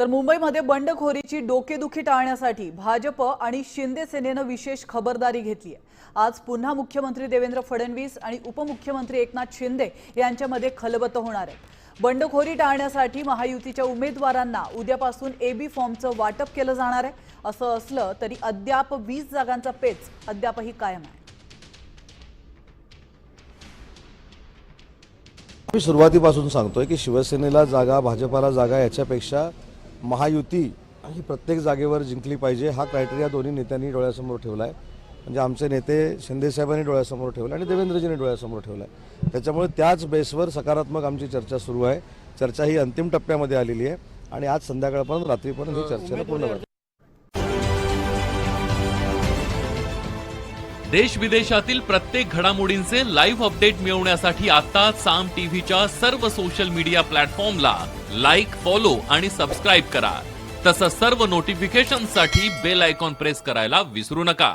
तर मुंबईमध्ये बंडखोरीची डोकेदुखी टाळण्यासाठी भाजप आणि शिंदे सेनेने विशेष खबरदारी घेतली आहे। आज पुन्हा मुख्यमंत्री देवेंद्र फडणवीस आणि उपमुख्यमंत्री एकनाथ शिंदे यांच्यामध्ये खलबत होणार आहे। बंडखोरी टाळण्यासाठी महायुतीच्या उमेदवारांना उद्यापासून एबी फॉर्मचं वाटप केलं जाणार आहे। असं असलं तरी अद्याप 20 जागांचा पेच अद्यापही कायम आहे। मी सुरुवातीपासून सांगतोय की शिवसेनेला जागा, भाजपाला जागा याच्यापेक्षा महायुती ही प्रत्येक जागेवर जिंकली पाहिजे हा क्रायटेरिया दोन्ही नेत्यांनी डोळ्यासमोर ठेवला आहे। म्हणजे आमचे नेते शिंदे साहेबांनी डोळ्यासमोर ठेवला आणि देवेंद्रजींनी डोळ्यासमोर ठेवला आहे। त्याच्यामुळे त्याच बेसवर सकारात्मक आमची चर्चा सुरू आहे। चर्चा ही अंतिम टप्प्यामध्ये आलेली आहे आणि आज संध्याकाळपर्यंत रात्रीपर्यंत ही चर्चा पूर्ण होईल। देश विदेशातील प्रत्येक घडामोडींचे लाईव्ह अपडेट मिळवण्यासाठी आता साम टीव्हीच्या सर्व सोशल मीडिया प्लॅटफॉर्मला लाईक, फॉलो आणि सबस्क्राईब करा। तसंच सर्व नोटिफिकेशनसाठी बेल आयकॉन प्रेस करायला विसरू नका।